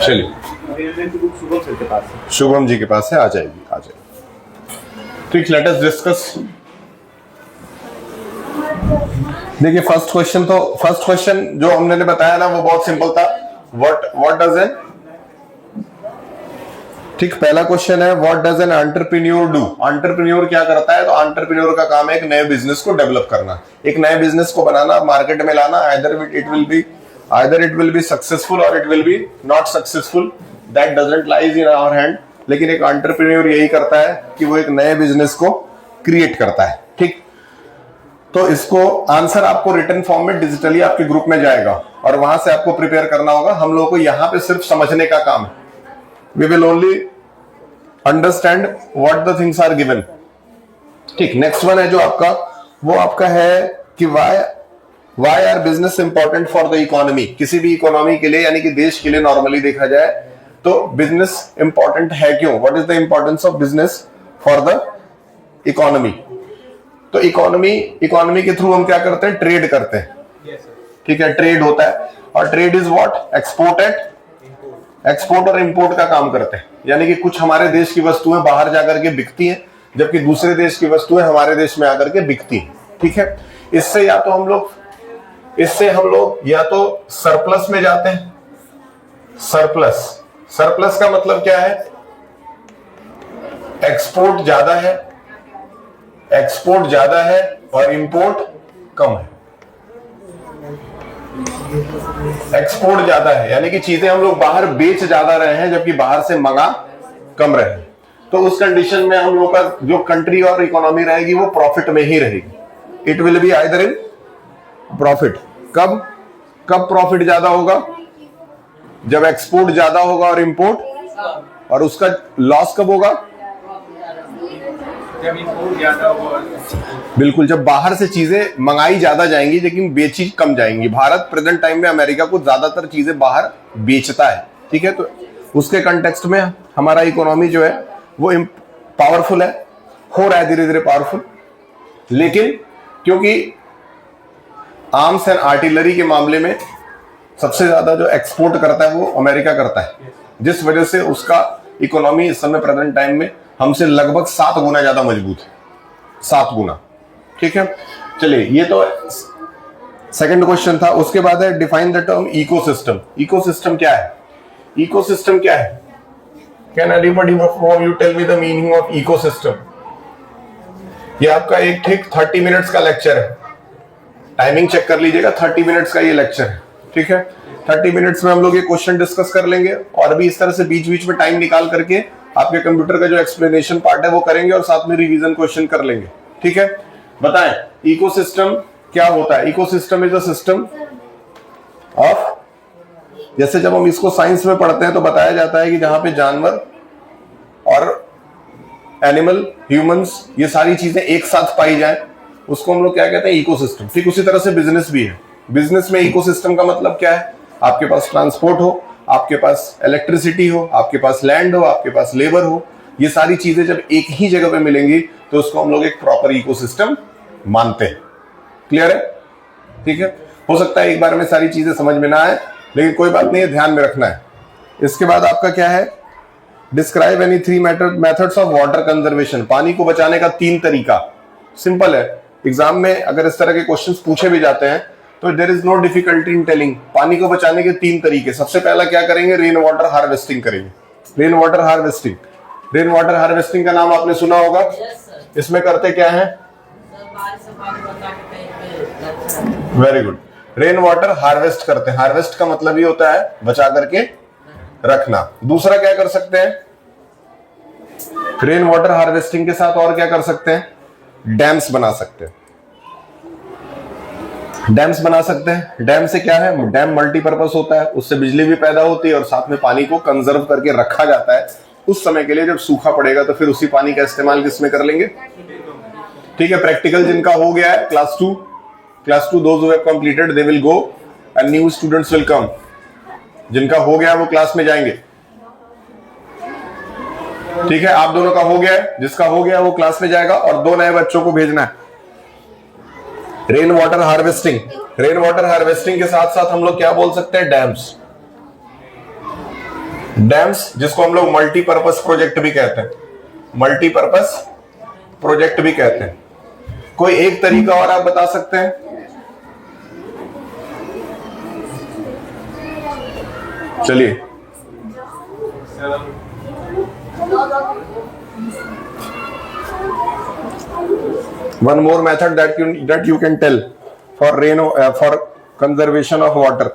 चलिए, शुभम जी के पास है, आ जाएगी आ जाएगी। ठीक, लेट अस डिस्कस। देखिए फर्स्ट क्वेश्चन जो हमने बताया ना वो बहुत सिंपल था। व्हाट डज एन, ठीक, पहला क्वेश्चन है what does an entrepreneur do. Entrepreneur क्या करता है? तो एंटरप्रेन्योर का काम है एक नए बिजनेस को डेवलप करना, एक नए बिजनेस को बनाना, मार्केट में लाना। either it will be successful or it will be not successful, that doesn't lies in our hand। लेकिन एक एंटरप्रेन्योर यही करता है कि वो एक नए बिजनेस को क्रिएट करता है। ठीक, तो इसको आंसर आपको रिटन फॉर्म में डिजिटली आपके ग्रुप में जाएगा और वहां से आपको प्रिपेयर करना होगा। हम लोगों को यहां पे सिर्फ समझने का काम है। We will only understand what the things are given. ठीक, नेक्स्ट वन है जो आपका, वो आपका है कि why are business important for the economy. किसी भी इकोनॉमी के लिए यानी कि देश के लिए नॉर्मली देखा जाए तो बिजनेस इंपॉर्टेंट है क्यों? What is the importance of business for the economy? तो इकोनॉमी के थ्रू हम क्या करते हैं? ट्रेड करते हैं। ठीक है, ट्रेड होता है और ट्रेड इज व्हाट? एक्सपोर्ट और इंपोर्ट का काम करते हैं। यानी कि कुछ हमारे देश की वस्तुएं बाहर जाकर के बिकती हैं जबकि दूसरे देश की वस्तुएं हमारे देश में आकर के बिकती हैं। ठीक है, इससे हम लोग या तो सरप्लस में जाते हैं। सरप्लस का मतलब क्या है? एक्सपोर्ट ज्यादा है और इंपोर्ट कम है। एक्सपोर्ट ज्यादा है यानी कि चीजें हम लोग बाहर बेच ज्यादा रहे हैं जबकि बाहर से मंगा कम रहे हैं। तो उस कंडीशन में हम लोग का जो कंट्री और इकोनॉमी रहेगी वो प्रॉफिट में ही रहेगी। It will be either in profit. कब प्रॉफिट ज्यादा होगा? जब एक्सपोर्ट ज्यादा होगा और इंपोर्ट, और उसका लॉस कब होगा? जब इंपोर्ट ज्यादा होगा। बिल्कुल, जब बाहर से चीजें मंगाई ज्यादा जाएंगी लेकिन बेची कम जाएंगी। भारत प्रेजेंट टाइम में अमेरिका को ज्यादातर चीजें बाहर बेचता है। ठीक है, तो उसके कंटेक्स्ट में हमारा इकोनॉमी जो है वो पावरफुल है, हो रहा है धीरे धीरे पावरफुल। लेकिन क्योंकि आर्म्स एंड आर्टिलरी के मामले में सबसे ज्यादा जो एक्सपोर्ट करता है वो अमेरिका करता है, जिस वजह से उसका इकोनॉमी इस समय प्रेजेंट टाइम में हमसे लगभग 7 गुना ज्यादा मजबूत है। 7 गुना। ठीक है, चलिए ये तो सेकंड क्वेश्चन था। उसके बाद है define the term ecosystem. Ecosystem क्या है? इकोसिस्टम क्या है? Can anybody from you tell me the meaning of ecosystem? ये आपका एक ठीक 30 मिनट्स का लेक्चर है। टाइमिंग चेक कर लीजिएगा, 30 मिनट्स का ये लेक्चर है। ठीक है, 30 मिनट्स में हम लोग ये क्वेश्चन डिस्कस कर लेंगे और भी इस तरह से बीच बीच में टाइम निकाल करके आपके कंप्यूटर का जो एक्सप्लेनेशन पार्ट है वो करेंगे और साथ में रिवीजन क्वेश्चन कर लेंगे। ठीक है, बताएं इकोसिस्टम क्या होता है? Ecosystem is a system of, जैसे जब हम इसको साइंस में पढ़ते हैं तो बताया जाता है कि जहां पे जानवर और एनिमल, ह्यूमंस, ये सारी चीजें एक साथ पाई जाए उसको हम लोग क्या कहते हैं? इकोसिस्टम। ठीक उसी तरह से बिजनेस भी है। बिजनेस में इकोसिस्टम का मतलब क्या है? आपके पास ट्रांसपोर्ट हो, आपके पास इलेक्ट्रिसिटी हो, आपके पास लैंड हो, आपके पास लेबर हो, ये सारी चीजें जब एक ही जगह पे मिलेंगी तो उसको हम लोग एक प्रॉपर इकोसिस्टम मानते हैं। क्लियर है? ठीक है, हो सकता है एक बार में सारी चीजें समझ में ना आए लेकिन कोई बात नहीं है, ध्यान में रखना है। इसके बाद आपका क्या है? Describe any 3 methods of water conservation. पानी को बचाने का 3 तरीका। सिंपल है, एग्जाम में अगर इस तरह के क्वेश्चंस पूछे भी जाते हैं तो there is no difficulty in telling. पानी को बचाने के 3 तरीके। सबसे पहला क्या करेंगे? रेन वाटर हार्वेस्टिंग करेंगे। रेन वाटर हार्वेस्टिंग का नाम आपने सुना होगा। इसमें करते क्या है? Very good, rain water harvest करते हैं। हार्वेस्ट का मतलब ये होता है बचा करके रखना। दूसरा क्या कर सकते हैं? रेन वाटर हार्वेस्टिंग के साथ और क्या कर सकते हैं? डैम्स बना सकते हैं। डैम से क्या है? डैम मल्टीपर्पस होता है, उससे बिजली भी पैदा होती है और साथ में पानी को कंजर्व करके रखा जाता है उस समय के लिए जब सूखा पड़ेगा तो फिर उसी पानी का इस्तेमाल किसमें कर लेंगे? ठीक है, प्रैक्टिकल जिनका हो गया है class to those who have completed they will go and new students will come. जिनका हो गया वो क्लास में जाएंगे। ठीक है, आप दोनों का हो गया है, जिसका हो गया वो क्लास में जाएगा और 2 नए बच्चों को भेजना है। Rain water harvesting, rain water harvesting के साथ साथ हम लोग क्या बोल सकते हैं, डैम्स। डैम्स जिसको हम लोग मल्टीपर्पस प्रोजेक्ट भी कहते हैं, मल्टीपर्पस प्रोजेक्ट भी कहते हैं। कोई एक तरीका और आप बता सकते हैं? चलिए, one more method that you can tell for for conservation of water.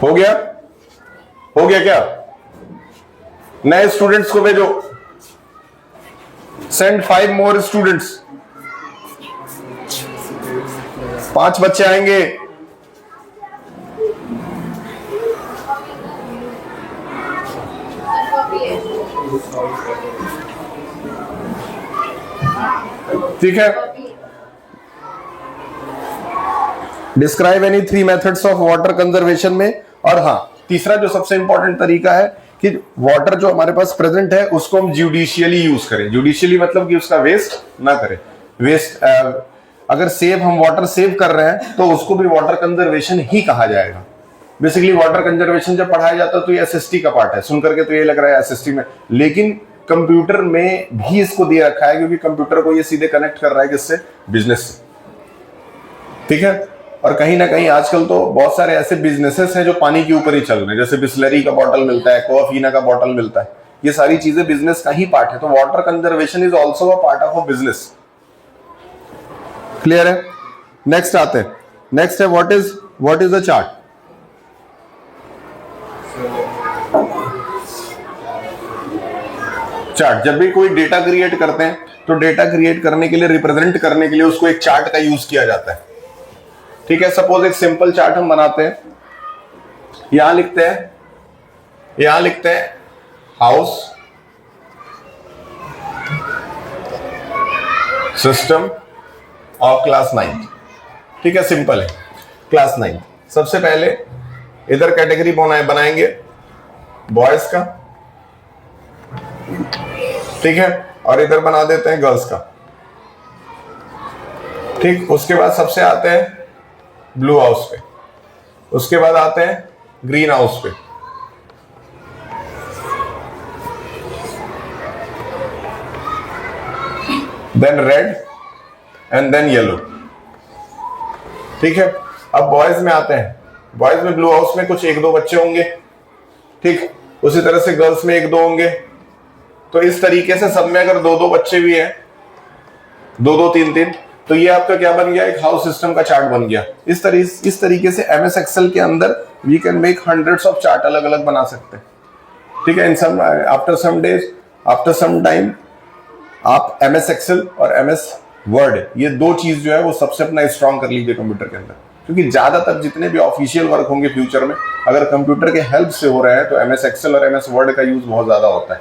हो गया? हो गया क्या? नए स्टूडेंट्स को भेजो। Send 5 more students। 5 बच्चे आएंगे। ठीक है, describe any 3 methods of water conservation में। और हाँ, तीसरा जो सबसे इंपॉर्टेंट तरीका है कि वाटर जो हमारे पास प्रेजेंट है उसको हम जुडिशियली यूज करें। जुडिशियली मतलब कि उसका वेस्ट ना करें। वेस्ट अगर हम वाटर सेव कर रहे हैं तो उसको भी वाटर कंजर्वेशन ही कहा जाएगा। बेसिकली वाटर कंजर्वेशन जब पढ़ाया जाता है तो ये एसएसटी का पार्ट है, सुन करके तो ये लग रहा है एसएसटी में, लेकिन कंप्यूटर में भी इसको दिया रखा है क्योंकि कंप्यूटर को ये सीधे कनेक्ट कर रहा है किससे, बिजनेस से। ठीक है, और कहीं ना कहीं आजकल तो बहुत सारे ऐसे बिजनेसेस हैं जो पानी के ऊपर ही चल रहे हैं, जैसे बिस्लरी का बॉटल मिलता है, कोफीना का बॉटल मिलता है, ये सारी चीजें बिजनेस का ही पार्ट है। तो water conservation is also a part of a business. Clear है? नेक्स्ट आते हैं, नेक्स्ट है what is the chart. Chart, जब भी कोई डेटा क्रिएट करते हैं तो डेटा क्रिएट करने के लिए, रिप्रेजेंट करने के लिए उसको एक चार्ट का यूज किया जाता है। ठीक है, सपोज एक सिंपल चार्ट हम बनाते हैं। यहां लिखते हैं हाउस सिस्टम ऑफ क्लास 9। ठीक है, सिंपल है, क्लास 9। सबसे पहले इधर कैटेगरी बनाएंगे बॉयज का, ठीक है, और इधर बना देते हैं गर्ल्स का। ठीक, उसके बाद सबसे आते हैं ब्लू हाउस पे, उसके बाद आते हैं ग्रीन हाउस पे, then red and then yellow. ठीक है, अब बॉयज में आते हैं। बॉयज में ब्लू हाउस में कुछ 1-2 बच्चे होंगे। ठीक, उसी तरह से गर्ल्स में 1-2 होंगे। तो इस तरीके से सब में अगर 2-2 बच्चे भी हैं, 2-2 3-3, तो ये आपका क्या बन गया, एक हाउस सिस्टम का चार्ट बन गया। इस तरीके से एमएस एक्सेल के अंदर we can make hundreds of chart अलग अलग बना सकते हैं। ठीक है, in some after some days, after some time आप एमएस एक्सेल और एमएस वर्ड, ये 2 चीज जो है वो सबसे अपना स्ट्रॉन्ग कर लीजिए कंप्यूटर के अंदर, क्योंकि ज्यादातर जितने भी ऑफिशियल वर्क होंगे फ्यूचर में अगर कंप्यूटर के हेल्प से हो रहे हैं तो एमएस एक्सेल और एमएस वर्ड का यूज बहुत ज्यादा होता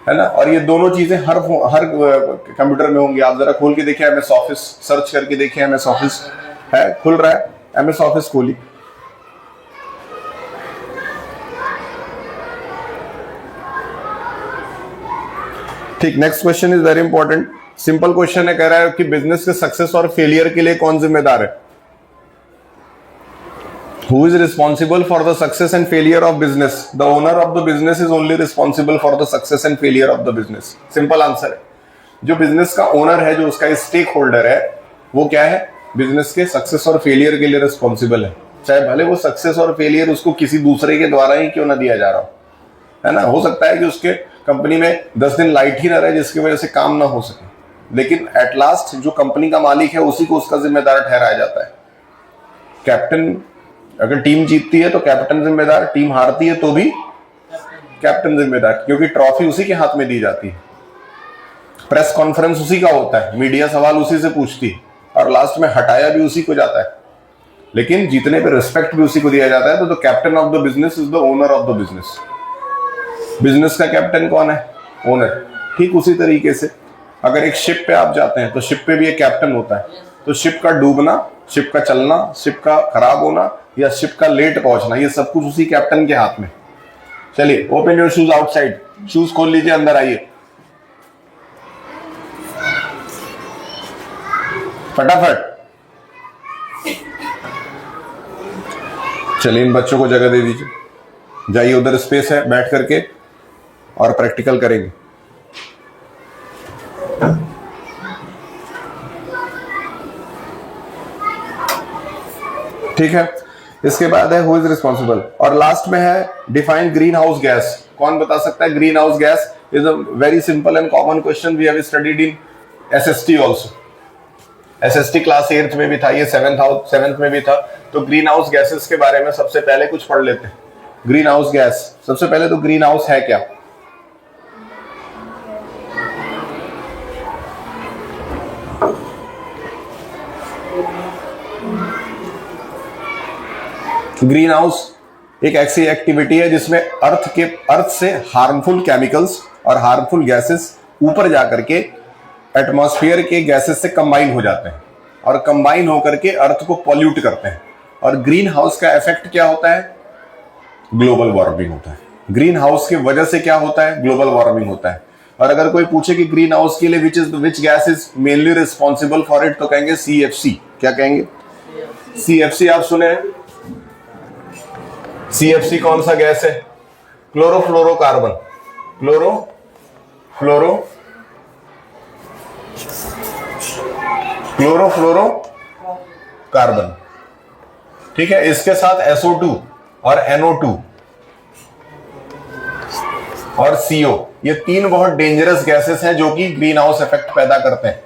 है ना। और ये दोनों चीजें हर कंप्यूटर में होंगी। आप जरा खोल के देखिए एमएस ऑफिस, सर्च करके देखिए एमएस ऑफिस है, खुल रहा है, एमएस ऑफिस खोली। ठीक, next question is very important. Simple question है, कह रहा है कि बिजनेस के सक्सेस और फेलियर के लिए कौन जिम्मेदार है? Who is responsible for the success and failure of business? The owner of the business is only responsible for the success and failure of the business. Simple answer है, जो business का owner है, जो उसका स्टेक होल्डर है, वो क्या है, बिजनेस के सक्सेस और फेलियर के लिए रिस्पॉन्सिबल है। चाहे भले वो सक्सेस और फेलियर उसको किसी दूसरे के द्वारा ही क्यों ना दिया जा रहा हो, है ना। हो सकता है कि उसके कंपनी में 10 दिन लाइट ही ना रहे जिसकी वजह से काम ना हो सके, लेकिन एट लास्ट जो कंपनी का मालिक है उसी को उसका जिम्मेदार ठहराया जाता है। कैप्टन, अगर टीम जीतती है तो कैप्टन जिम्मेदार, टीम हारती है तो भी कैप्टन जिम्मेदार, क्योंकि ट्रॉफी उसी के हाथ में दी जाती है, प्रेस कॉन्फ्रेंस उसी का होता है, मीडिया सवाल उसी से पूछती है और लास्ट में हटाया भी उसी को जाता है। लेकिन जीतने पे रिस्पेक्ट भी उसी को दिया जाता है। तो captain of the business is the owner of the business. Business का कैप्टन कौन है? ओनर। ठीक उसी तरीके से अगर एक शिप पे आप जाते हैं तो शिप पे भी एक कैप्टन होता है। तो शिप का डूबना, शिप का चलना, शिप का खराब होना या शिप का लेट पहुंचना, ये सब कुछ उसी कैप्टन के हाथ में। चलिए, open your shoes outside, shoes खोल लीजिए, अंदर आइए फटाफट। चलिए, इन बच्चों को जगह दे दीजिए, जाइए उधर स्पेस है, बैठ करके और प्रैक्टिकल करेंगे। ठीक है, इसके बाद है हु इज रिस्पॉन्सिबल, और लास्ट में है डिफाइन ग्रीन हाउस गैस। कौन बता सकता है green house gas? Is a very simple and common question, we have studied in SST also. SST class 8th में भी था, ये 7th में भी था। तो ग्रीन हाउस गैसेस के बारे में सबसे पहले कुछ पढ़ लेते हैं। ग्रीन हाउस गैस, सबसे पहले तो ग्रीन हाउस है क्या? ग्रीन हाउस एक ऐसी एक्टिविटी है जिसमें अर्थ से हार्मफुल केमिकल्स और हार्मफुल गैसेस ऊपर जाकर के एटमॉस्फेयर के गैसेस से कंबाइन हो जाते हैं और कंबाइन होकर के अर्थ को पॉल्यूट करते हैं। और ग्रीन हाउस का इफेक्ट क्या होता है? ग्लोबल वार्मिंग होता है। ग्रीन हाउस की वजह से क्या होता है? ग्लोबल वार्मिंग होता है। और अगर कोई पूछे कि ग्रीन हाउस के लिए which gas is mainly responsible for it, तो कहेंगे CFC। क्या कहेंगे? CFC आप सुने हैं? CFC कौन सा गैस है? क्लोरोफ्लोरोकार्बन। क्लोरोफ्लोरोकार्बन। ठीक है, इसके साथ SO2 और NO2 और CO, ये तीन बहुत डेंजरस गैसेस हैं जो कि ग्रीन हाउस इफेक्ट पैदा करते हैं।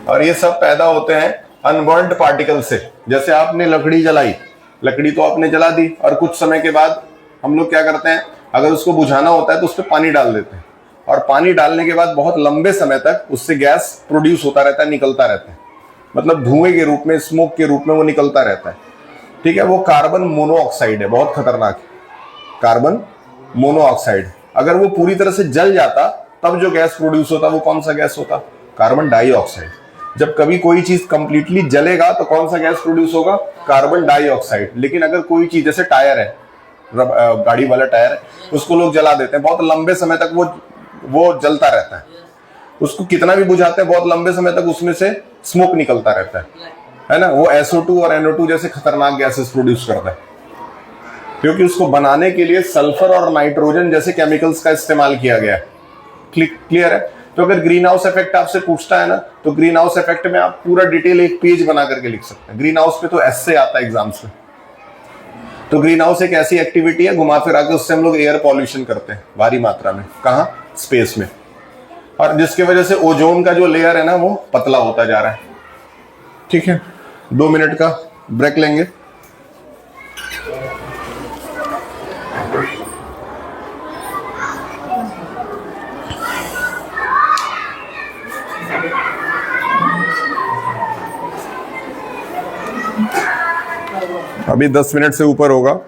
और ये सब पैदा होते हैं अनबर्न्ड पार्टिकल से। जैसे आपने लकड़ी जलाई, लकड़ी तो आपने जला दी और कुछ समय के बाद हम लोग क्या करते हैं, अगर उसको बुझाना होता है तो उस पर पानी डाल देते हैं, और पानी डालने के बाद बहुत लंबे समय तक उससे गैस प्रोड्यूस होता रहता है, निकलता रहता है, मतलब धुएं के रूप में, स्मोक के रूप में वो निकलता रहता है। ठीक है, वो कार्बन मोनोऑक्साइड है, बहुत खतरनाक है कार्बन मोनोऑक्साइड। अगर वो पूरी तरह से जल जाता तब जो गैस प्रोड्यूस होता वो कौन सा गैस होता? Carbon dioxide. जब कभी कोई चीज कंप्लीटली जलेगा तो कौन सा गैस प्रोड्यूस होगा? Carbon dioxide. लेकिन अगर कोई चीज, जैसे टायर है, गाड़ी वाला टायर है, उसको लोग जला देते हैं, बहुत लंबे समय तक वो जलता रहता है, उसको कितना भी बुझाते हैं बहुत लंबे समय तक उसमें से स्मोक निकलता रहता है ना। वो SO2 और NO2 जैसे खतरनाक गैसेस प्रोड्यूस करता है, क्योंकि उसको बनाने के लिए सल्फर और नाइट्रोजन जैसे केमिकल्स का इस्तेमाल किया गया है। क्लियर है? तो अगर ग्रीन हाउस इफेक्ट आपसे पूछता है ना, तो ग्रीन हाउस इफेक्ट में आप पूरा डिटेल एक पेज बना करके लिख सकते हैं। ग्रीन हाउस पे तो ऐसे आता है एग्जाम्स में। तो ग्रीन हाउस एक ऐसी एक्टिविटी है, घुमा फिरा के उससे हम लोग एयर पॉल्यूशन करते हैं भारी मात्रा में। कहां? स्पेस में। और जिसकी वजह से ओजोन का जो लेयर है ना वो पतला होता जा रहा है। ठीक है, 2 मिनट का ब्रेक लेंगे। अभी 10 मिनट से ऊपर होगा।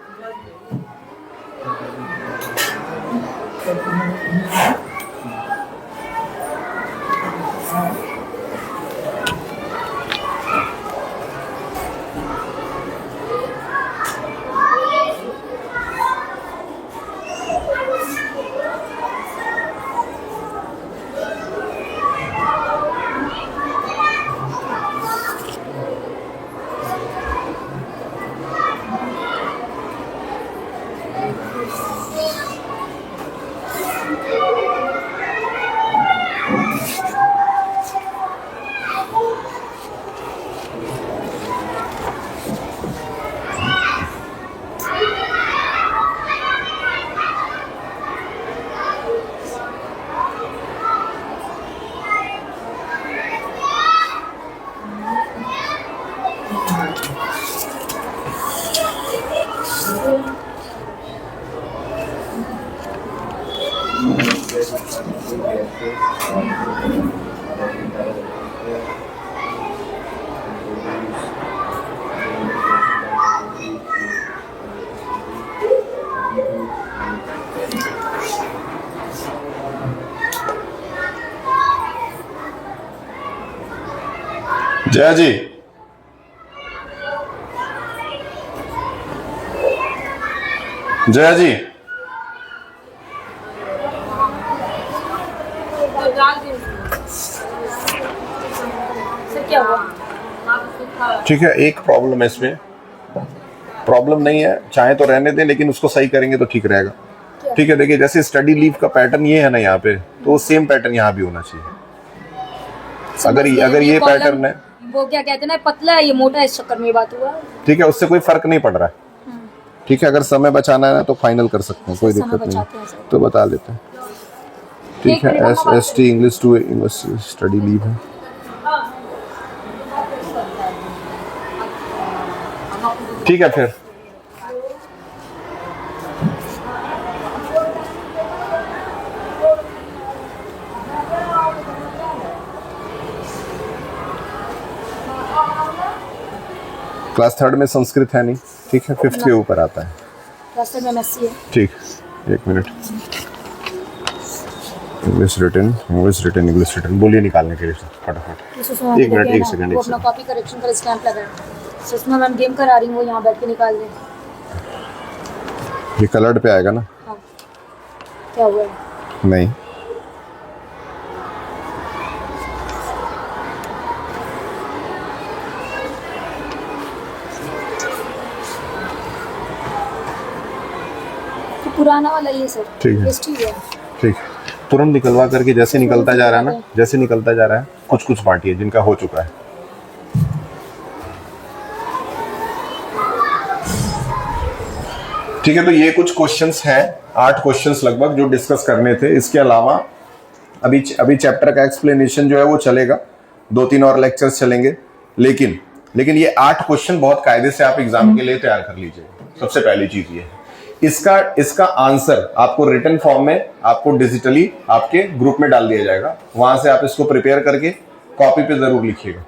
जया जी, जया जी, क्या हुआ? ठीक है, एक प्रॉब्लम है इसमें। प्रॉब्लम नहीं है, चाहे तो रहने दें, लेकिन उसको सही करेंगे तो ठीक रहेगा। ठीक है, देखिए जैसे स्टडी लीव का पैटर्न ये है ना यहाँ पे, तो सेम पैटर्न यहाँ भी होना चाहिए। अगर ये पैटर्न है, वो क्या कहते हैं ना, पतला है ये मोटा है, इस चक्कर में ये बात हुआ। ठीक है, उससे कोई फर्क नहीं पड़ रहा है। ठीक है, अगर समय बचाना है ना तो फाइनल कर सकते हैं, कोई दिक्कत नहीं, तो बता देते हैं। ठीक है, SST English 2 English study leave है। ठीक है, फिर क्लास 3 में संस्कृत है नहीं, ठीक है, 5th के ऊपर आता है। क्लास 3 में MSc है। ठीक, एक मिनट। इंग्लिश रिटन बोलिए निकालने के लिए फटाफट। एक मिनट, एक सेकंड। अपना कॉपी करेक्शन का स्टैंप लगा है, सुषमा मैम गेम करा रही हूँ, वो यहाँ बैठ के निकाल दे। ये कलर्ड पे आएगा ना? हाँ। क्या हुआ? नहीं, पुराना वाला ये सर। ठीक है, ठीक, तुरंत निकलवा करके जैसे निकलता जा रहा है ना, जैसे निकलता जा रहा है, कुछ कुछ पार्टी है जिनका हो चुका है। ठीक है, तो ये कुछ क्वेश्चंस हैं, 8 क्वेश्चंस लगभग जो डिस्कस करने थे। इसके अलावा अभी चैप्टर का एक्सप्लेनेशन जो है वो चलेगा, 2-3 और लेक्चर्स चलेंगे, लेकिन ये 8 क्वेश्चन बहुत कायदे से आप एग्जाम के लिए तैयार कर लीजिए। सबसे पहली चीज ये है, इसका आंसर आपको रिटन फॉर्म में, आपको डिजिटली आपके ग्रुप में डाल दिया जाएगा, वहां से आप इसको प्रिपेयर करके कॉपी पे जरूर लिखिएगा।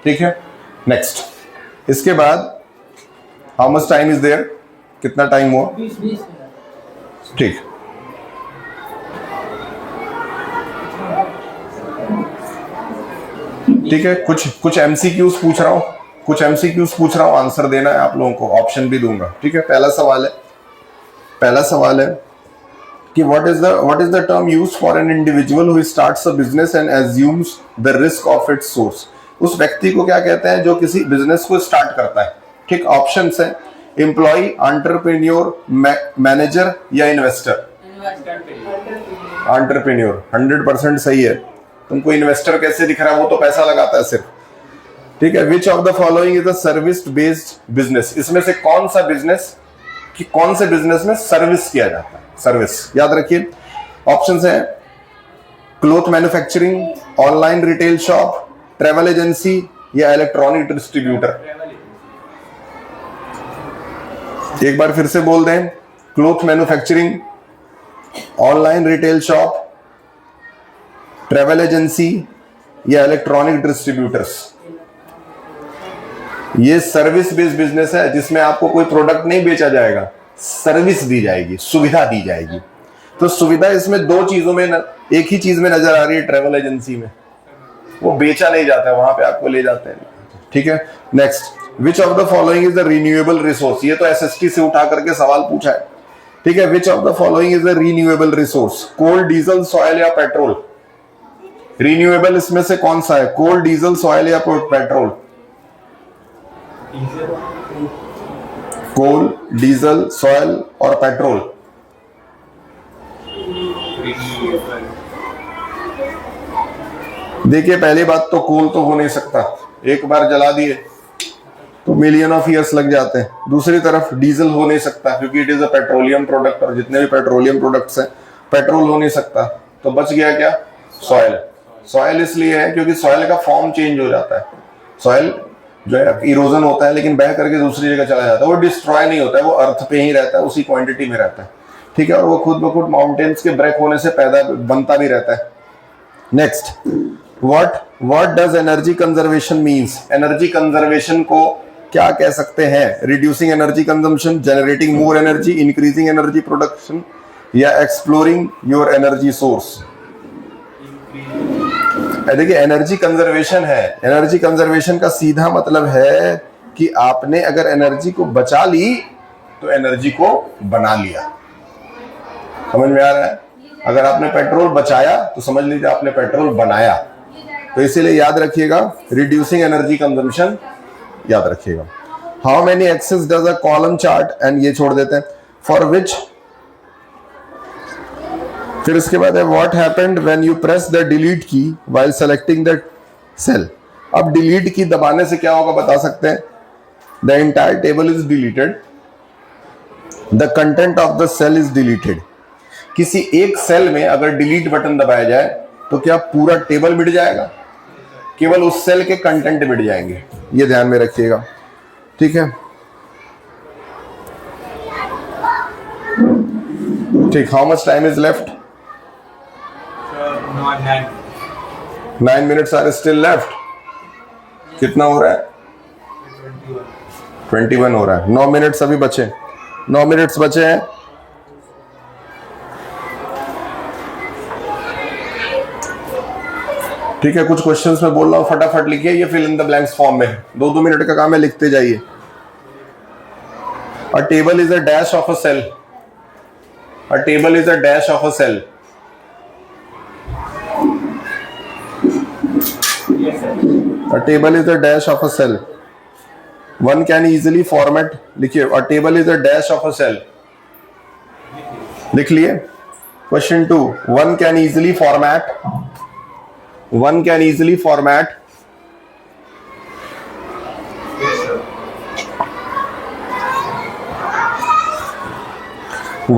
ठीक है, नेक्स्ट, इसके बाद how much time is there, कितना टाइम हुआ? 20 ठीक, ठीक है, कुछ MCQs पूछ रहा हूं, आंसर देना है आप लोगों को, ऑप्शन भी दूंगा। ठीक है, पहला सवाल है कि what is the term used for an individual who starts a business and assumes the risk of its source. उस व्यक्ति को क्या कहते हैं जो किसी बिजनेस को स्टार्ट करता है? ठीक, ऑप्शंस है एम्प्लॉय, एंटरप्रेन्योर, मैनेजर या इन्वेस्टर। एंटरप्रेन्योर 100% सही है। तुमको इन्वेस्टर कैसे दिख रहा है? वो तो पैसा लगाता है सिर्फ। ठीक है, which of the following is a service based business. इसमें से कौन से बिजनेस में सर्विस किया जाता है? सर्विस याद रखिए। ऑप्शंस हैं cloth manufacturing, online retail shop, travel agency या इलेक्ट्रॉनिक डिस्ट्रीब्यूटर। एक बार फिर से बोल दें, cloth manufacturing, online retail shop, travel agency या इलेक्ट्रॉनिक डिस्ट्रीब्यूटर्स। ये सर्विस बेस्ड बिजनेस है जिसमें आपको कोई प्रोडक्ट नहीं बेचा जाएगा, सर्विस दी जाएगी, सुविधा दी जाएगी। तो सुविधा इसमें 2 चीजों में एक ही चीज में नजर आ रही है। ट्रेवल एजेंसी में वो बेचा नहीं जाता है, वहां पे आपको ले जाते हैं। ठीक है, next, which of the following is the renewable resource. ये तो SST से उठा करके सवाल पूछा है। ठीक है, which of the following is the renewable resource, coal, diesel, soil या पेट्रोल। रिन्यूएबल इसमें से कौन सा है? कोल, डीजल, सॉयल या पेट्रोल। कोल, डीजल, सॉयल और पेट्रोल। देखिए, पहली बात तो कोल तो हो नहीं सकता, एक बार जला दिए तो मिलियन ऑफ ईयर्स लग जाते हैं। दूसरी तरफ डीजल हो नहीं सकता क्योंकि it is a petroleum product, और जितने भी पेट्रोलियम प्रोडक्ट्स हैं, पेट्रोल हो नहीं सकता। तो बच गया क्या? सॉयल। सॉयल इसलिए है क्योंकि सॉयल का फॉर्म चेंज हो जाता है। सॉयल जो है इरोजन होता है, लेकिन बह करके दूसरी जगह चला जाता है। वो डिस्ट्रॉय नहीं होता है, वो अर्थ पे ही रहता है, उसी क्वांटिटी में रहता है। ठीक है, और वो खुद ब खुद माउंटेन्स के ब्रेक होने से पैदा बनता भी रहता है। Next, what does energy conservation means. Energy conservation को क्या कह सकते हैं? Reducing energy consumption, generating more energy, increasing energy production या एक्सप्लोरिंग योर एनर्जी सोर्स। देखिए एनर्जी कंजर्वेशन है, एनर्जी कंजर्वेशन का सीधा मतलब है कि आपने अगर एनर्जी को बचा ली तो एनर्जी को बना लिया। समझ में आ रहा है? अगर आपने पेट्रोल बचाया तो समझ लीजिए आपने पेट्रोल बनाया। तो इसीलिए याद रखिएगा रिड्यूसिंग एनर्जी कंजम्पशन याद रखिएगा। How many axes does a column chart, and ये छोड़ देते हैं, फॉर विच। फिर इसके बाद है what happened when you press the delete key while selecting the cell. अब डिलीट की दबाने से क्या होगा बता सकते हैं? The entire table is deleted, the content of the cell is deleted. किसी एक सेल में अगर डिलीट बटन दबाया जाए तो क्या पूरा टेबल मिट जाएगा? केवल उस सेल के कंटेंट मिट जाएंगे, ये ध्यान में रखिएगा। ठीक है, ठीक। How much time is left? 9 minutes are still left. कितना हो रहा है? 21 हो रहा है। 9 मिनट्स अभी बचे, 9 मिनट्स बचे हैं। ठीक है, कुछ क्वेश्चंस में बोल रहा हूं, फटाफट लिखिए, ये fill in the blanks form में 2-2 मिनट का काम है, लिखते जाइए। A table is a dash of a cell, a table is a dash of a cell. A table is a dash of a cell. One can easily format, लिखिए, a table is a dash of a cell. लिख लिए। Question 2, one can easily format, one can easily format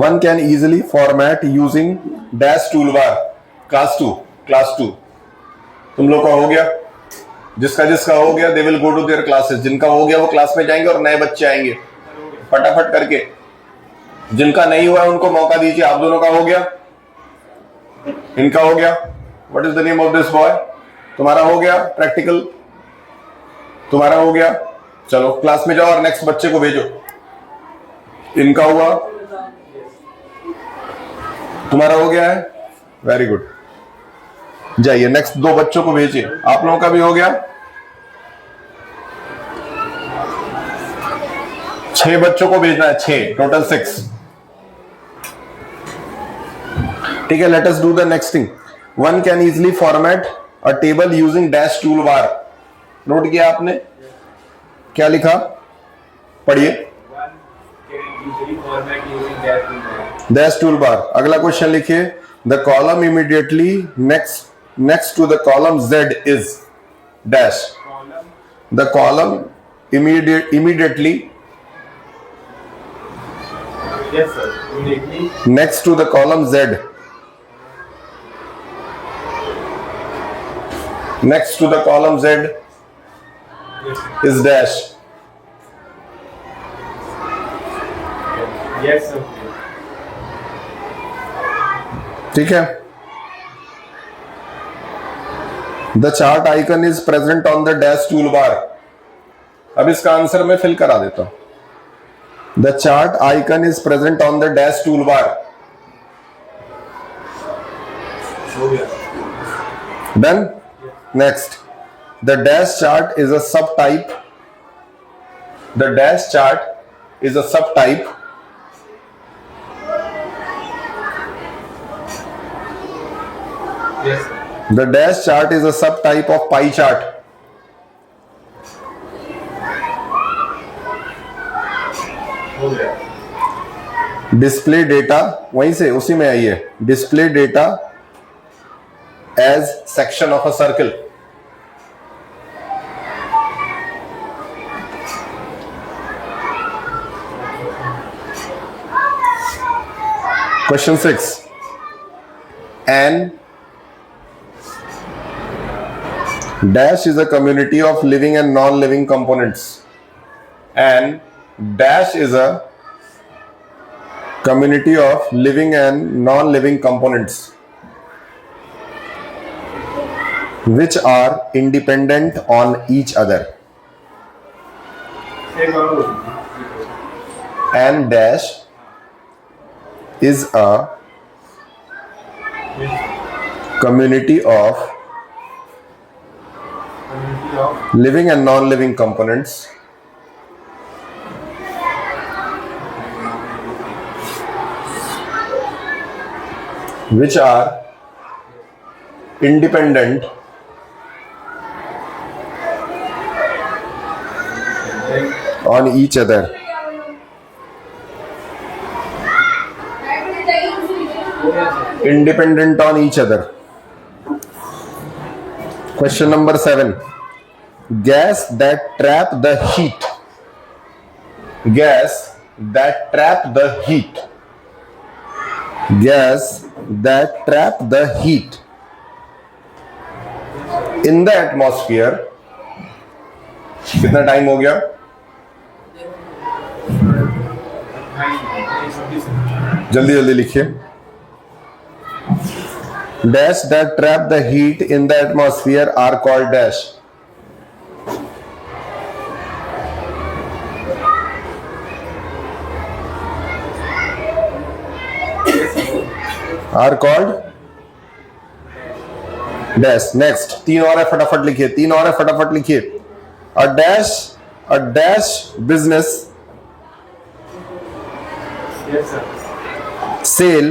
one can easily format using dash toolbar. Class 2 तुम लोग का हो गया? जिसका जिसका हो गया they will go to their classes. जिनका हो गया वो क्लास में जाएंगे और नए बच्चे आएंगे फटाफट करके। जिनका नहीं हुआ है उनको मौका दीजिए। आप दोनों का हो गया? इनका हो गया? What is the name of this boy? तुम्हारा हो गया प्रैक्टिकल? तुम्हारा हो गया? चलो क्लास में जाओ और नेक्स्ट बच्चे को भेजो। इनका हुआ? तुम्हारा हो गया है? वेरी गुड, जाइए नेक्स्ट 2 बच्चों को भेजिए। आप लोगों का भी हो गया? 6 बच्चों को भेजना है, 6 टोटल 6। ठीक है, let us do the next thing. One can easily format a table using dash tool bar. Note किया आपने? क्या लिखा? पढ़िए। Dash tool bar. अगला क्वेश्चन लिखिए, the column immediately next to the column Z is dash. The column immediately yes sir immediately next to the column Z, next to the column Z is dash. yes sir। ठीक है, the chart icon is present on the dash toolbar. अब इसका answer मैं fill करा देता हूं। The chart icon is present on the dash toolbar. Done. Next, the dash chart is a subtype, the dash chart is a subtype yes sir। The dash chart is a subtype of pie chart. हो गया। Display data, वहीं से उसी में आई है। Display data as section of a circle. Question 6. An dash is a community of living and non-living components. And dash is a community of living and non-living components which are independent on each other. And dash is a community of of living and non-living components which are independent on each other. Independent on each other. Question number 7. Gas that trap the heat. Gas that trap the heat. Gas that trap the heat in the atmosphere. कितना time हो गया? जल्दी जल्दी लिखिए. Dash that trap the heat in the atmosphere are called dash. Are called dash. Next, तीन और है, फटाफट लिखिए. तीन और है, फटाफट लिखिए. A dash business yes sir sell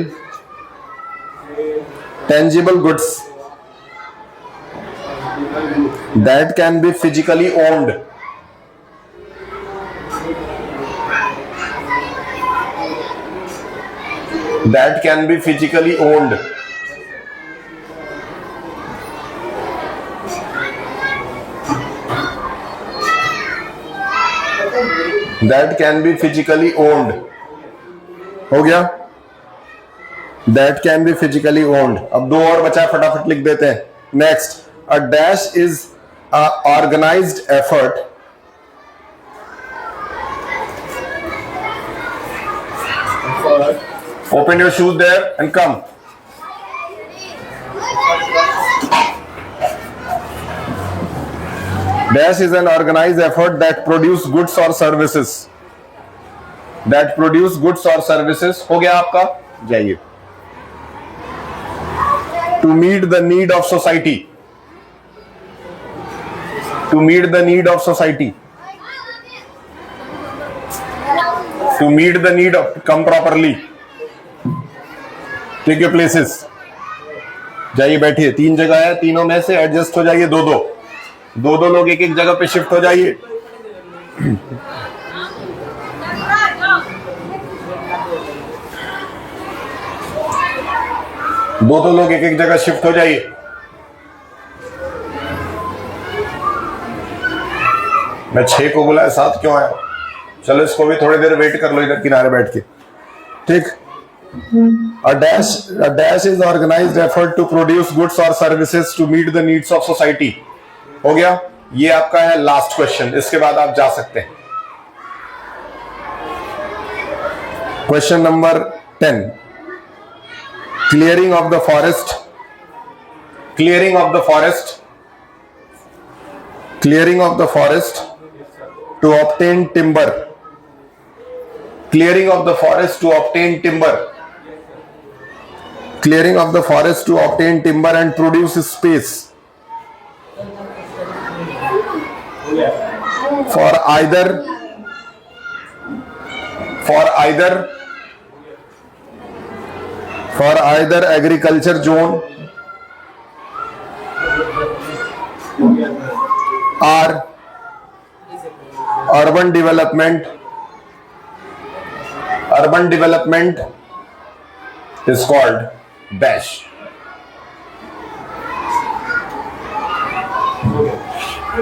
tangible goods that can be physically owned. That can be physically owned. That can be physically owned. हो गया? That can be physically owned. अब दो और बचा, फटाफट लिख देते हैं. Next, a dash is a organized effort Open your shoes there and come. Dash is an organized effort that produce goods or services. That produce goods or services. हो गया आपका? जाइए. To meet the need of society. To meet the need of society. To meet the need of, come properly. Take your places. जाइए बैठिए. तीन जगह है, तीनों में से एडजस्ट हो जाइए. दो लोग एक एक जगह पे शिफ्ट हो जाइए. दो लोग एक एक जगह शिफ्ट हो जाइए. मैं 6 को बुलाया, 7 क्यों आया? चलो इसको भी थोड़ी देर वेट कर लो इधर किनारे बैठ के. ठीक. A dash is organized effort to produce goods or services to meet the needs of society. हो गया? ये आपका है लास्ट क्वेश्चन. इसके बाद आप जा सकते हैं. Question number 10. Clearing of the forest. Clearing of the forest. Clearing of the forest to obtain timber. Clearing of the forest to obtain timber. Clearing of the forest to obtain timber and produce space for either agriculture zone or urban development. Urban development is called dash.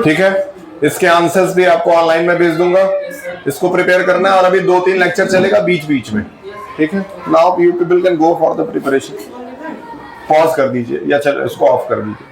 ठीक है. इसके answers भी आपको online में भेज दूंगा. इसको prepare करना है और अभी 2-3 लेक्चर चलेगा बीच में. ठीक है. Now you people can go for the preparation. Pause कर दीजिए या चलो इसको ऑफ कर दीजिए.